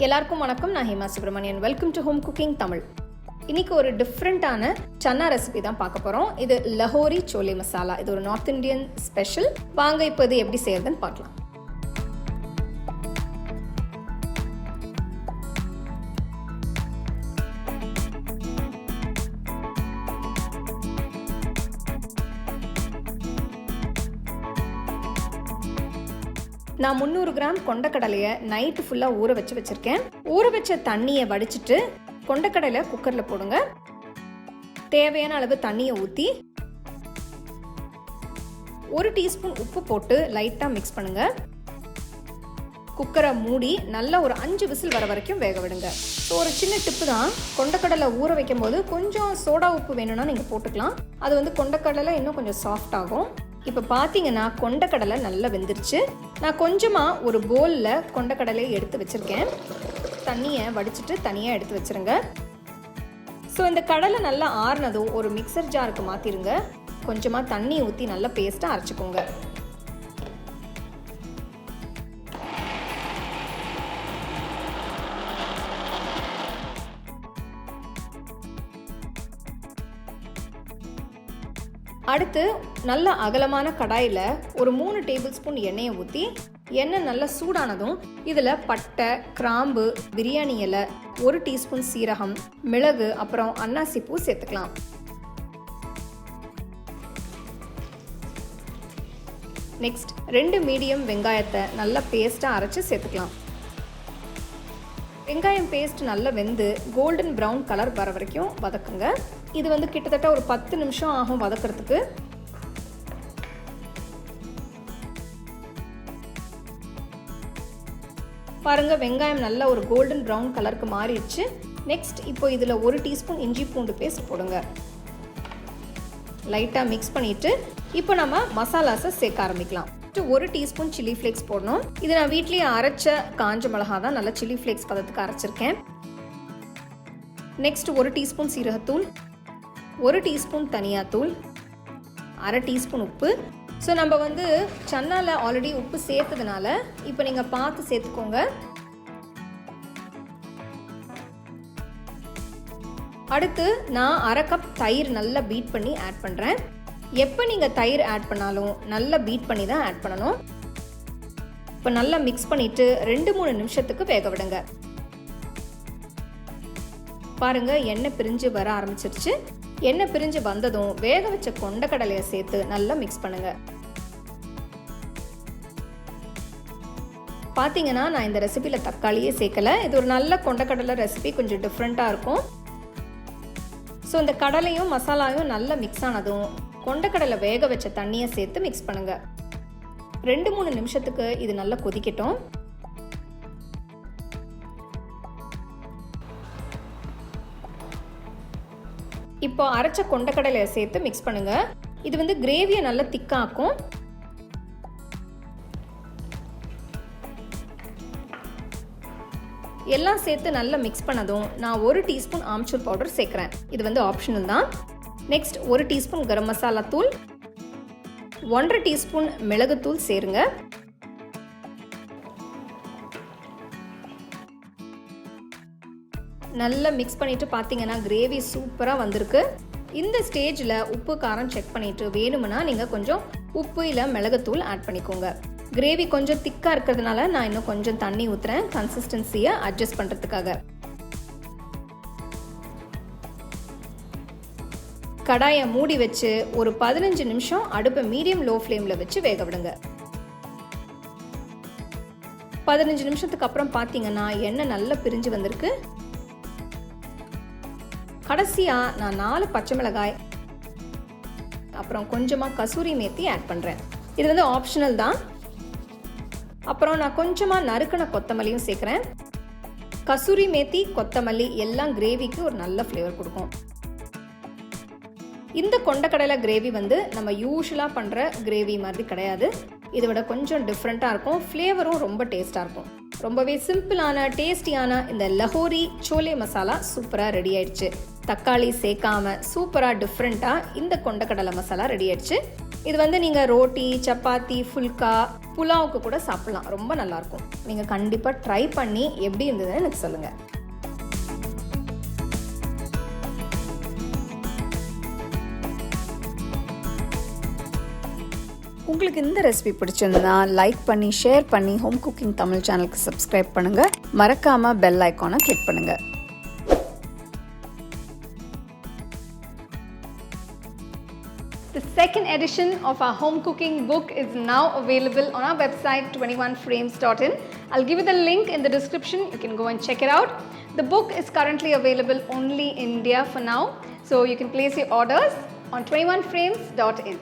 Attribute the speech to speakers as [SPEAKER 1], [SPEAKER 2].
[SPEAKER 1] எல்லாருக்கும் வணக்கம். நான் Hema Subramanian. Welcome to home cooking Tamil. இன்னைக்கு ஒரு டிஃப்ரெண்ட்டான சன்னா ரெசிபி தான் பார்க்க போகிறோம். இது லஹோரி சோலே மசாலா. இது ஒரு நார்த் இந்தியன் ஸ்பெஷல். வாங்க இப்போ இது எப்படி செய்யறதுன்னு பார்க்கலாம். நான் 300 கிராம் கொண்டக்கடலையை நைட்டு ஃபுல்லாக ஊற வச்சுருக்கேன். ஊற வச்ச தண்ணியை வடிச்சிட்டு கொண்டக்கடலை குக்கரில் போடுங்க. தேவையான அளவு தண்ணியை ஊற்றி 1 டீஸ்பூன் உப்பு போட்டு லைட்டாக மிக்ஸ் பண்ணுங்க. குக்கரை மூடி நல்லா ஒரு 5 விசில் வர வரைக்கும் வேக விடுங்க. ஸோ ஒரு சின்ன டிப்பு தான், கொண்டக்கடலை ஊற வைக்கும் போது கொஞ்சம் சோடா உப்பு வேணும்னா நீங்கள் போட்டுக்கலாம். அது கொண்டக்கடலை இன்னும் கொஞ்சம் சாஃப்ட் ஆகும். இப்போ பார்த்தீங்கன்னா கொண்டக்கடலை நல்லா வெந்துருச்சு. நான் கொஞ்சமாக ஒரு பவுலில் கொண்டக்கடலையை எடுத்து வச்சுருக்கேன். தண்ணியை வடிச்சிட்டு தனியாக எடுத்து வச்சுருங்க. ஸோ இந்த கடலை நல்லா ஆறுனதும் ஒரு மிக்சர் ஜாருக்கு மாற்றிடுங்க. கொஞ்சமாக தண்ணி ஊற்றி நல்லா பேஸ்ட்டாக அரைச்சிக்கோங்க. அடுத்து நல்ல அகலமான கடாயில் ஒரு 3 டேபிள் ஸ்பூன் எண்ணெயை ஊற்றி, எண்ணெய் நல்லா சூடானதும் இதில் பட்டை, கிராம்பு, பிரியாணி இலை, 1 டீஸ்பூன் சீரகம், மிளகு, அப்புறம் அன்னாசி பூ சேர்த்துக்கலாம். நெக்ஸ்ட் 2 மீடியம் வெங்காயத்தை நல்லா பேஸ்ட்டாக அரைச்சி சேர்த்துக்கலாம். வெங்காயம் பேஸ்ட் நல்லா வெந்து கோல்டன் ப்ரௌன் கலர் வர வரைக்கும் வதக்குங்க. இது கிட்டத்தட்ட ஒரு 10 நிமிஷம் ஆகும் வதக்கிறதுக்கு. பாருங்க, வெங்காயம் நல்லா ஒரு கோல்டன் ப்ரௌன் கலருக்கு மாறிடுச்சு. நெக்ஸ்ட் இப்போ இதில் 1 டீஸ்பூன் இஞ்சி பூண்டு பேஸ்ட் போடுங்க. லைட்டாக மிக்ஸ் பண்ணிட்டு இப்போ நம்ம மசாலாஸை சேர்க்க ஆரம்பிக்கலாம். 1 டீஸ்பூன் சில்லி ஃப்ளேக்ஸ் போடணும். இது நான் வீட்லேயே அரைச்ச காஞ்ச மிளகா தான், நல்லா சில்லி ஃப்ளேக்ஸ் பதத்துக்கு அரைச்சிருக்கேன். நெக்ஸ்ட் 1 டீஸ்பூன் சீரகத்தூள், 1 டீஸ்பூன் தனியாத்தூள், 1/2 டீஸ்பூன் உப்பு. ஸோ நம்ம சன்னால ஆல்ரெடி உப்பு சேர்த்ததுனால இப்போ நீங்கள் பார்த்து சேர்த்துக்கோங்க. அடுத்து நான் 1/2 கப் தயிர் நல்லா பீட் பண்ணி ஆட் பண்ணுறேன். எப்போ நீங்கள் தயிர் ஆட் பண்ணாலும் நல்லா பீட் பண்ணி தான் ஆட் பண்ணணும். இப்போ நல்லா மிக்ஸ் பண்ணிவிட்டு 2-3 நிமிஷத்துக்கு வேக விடுங்க. பாருங்க, எண்ணெய் பிரிஞ்சு வர ஆரம்பிச்சிருச்சு. எண்ணெய் பிரிஞ்சு வந்ததும் வேக வச்ச கொண்டக்கடலையை சேர்த்து நல்லா மிக்ஸ் பண்ணுங்க. பார்த்தீங்கன்னா நான் இந்த ரெசிபியில் தக்காளியே சேர்க்கல. இது ஒரு நல்ல கொண்டக்கடலை ரெசிபி, கொஞ்சம் டிஃப்ரெண்ட்டாக இருக்கும். ஸோ இந்த கடலையும் மசாலாவும் நல்லா மிக்ஸ் ஆனதும் கொண்டக்கடலை வேக வச்ச தண்ணியை சேர்த்து மிக்ஸ் பண்ணுங்க. 2-3 நிமிஷத்துக்கு இது நல்லா கொதிக்கட்டும். இப்போ அரைச்ச கொண்டக்கடலையை சேர்த்து மிக்ஸ் பண்ணுங்க. இது கிரேவியை நல்லா திக்காக்கும். எல்லாம் சேர்த்து நல்லா மிக்ஸ் பண்ணதும் நான் 1 டீஸ்பூன் ஆம்ச்சூர் பவுடர் சேர்க்குறேன். இது ஆப்ஷனல் தான். நெக்ஸ்ட் 1 டீஸ்பூன் கரம் மசாலா தூள், 1/2 டீஸ்பூன் மிளகுத்தூள் சேருங்க. நல்லா மிக்ஸ் பண்ணிட்டு பார்த்தீங்கன்னா கிரேவி சூப்பராக வந்திருக்கு. இந்த ஸ்டேஜில் உப்பு காரம் செக் பண்ணிட்டு வேணும்னா நீங்கள் கொஞ்சம் உப்பு இல்லை மிளகுத்தூள் ஆட் பண்ணிக்கோங்க. கிரேவி கொஞ்சம் திக்காக இருக்கிறதுனால நான் இன்னும் கொஞ்சம் தண்ணி ஊற்றுறேன், கன்சிஸ்டன்சியை அட்ஜஸ்ட் பண்ணுறதுக்காக. கடாயை மூடி வச்சு ஒரு 15 நிமிஷம் அடுப்பை மீடியம் லோ ஃப்ளேமில் வச்சு வேக விடுங்க. 15 நிமிஷத்துக்கு அப்புறம் பார்த்தீங்கன்னா எண்ணெய் நல்லா பிரிஞ்சு வந்திருக்கு. கடைசியாக நான் 4 பச்சை மிளகாய், அப்புறம் கொஞ்சமாக கசூரி மேத்தி ஆட் பண்ணுறேன். இது ஆப்ஷனல் தான். அப்புறம் நான் கொஞ்சமாக நறுக்கின கொத்தமல்லியும் சேர்க்குறேன். கசூரி மேத்தி, கொத்தமல்லி எல்லாம் கிரேவிக்கு ஒரு நல்ல ஃப்ளேவர் கொடுக்கும். இந்த கொண்டக்கடலை கிரேவி நம்ம யூஷுவலாக பண்ணுற கிரேவி மாதிரி கிடையாது. இதை விட கொஞ்சம் டிஃப்ரெண்ட்டாக இருக்கும். ஃப்ளேவரும் ரொம்ப டேஸ்ட்டாக இருக்கும். ரொம்பவே சிம்பிளான டேஸ்டியான இந்த லஹோரி சோலே மசாலா சூப்பராக ரெடி ஆயிடுச்சு. தக்காளி சேர்க்காம சூப்பராக டிஃப்ரெண்ட்டாக இந்த கொண்டக்கடலை மசாலா ரெடி ஆயிடுச்சு. இது நீங்கள் ரோட்டி, சப்பாத்தி, ஃபுல்கா, புலாவுக்கு கூட சாப்பிட்லாம். ரொம்ப நல்லாயிருக்கும். நீங்கள் கண்டிப்பாக ட்ரை பண்ணி எப்படி இருந்ததுன்னு எனக்கு சொல்லுங்கள். உங்களுக்கு இந்த ரெசிபி பிடிச்சிருந்தா லைக் பண்ணி, ஷேர் பண்ணி, ஹோம் குக்கிங் தமிழ் சேனலுக்கு சப்ஸ்கிரைப் பண்ணுங்கள். மறக்காமல் பெல் ஐக்கானை கிளிக் பண்ணுங்கள். The second edition of our home cooking book is now available on our website 21frames.in. I'll give you the link in the description. You can go and check it out. The book is currently available only in India for now, so you can place your orders on 21frames.in.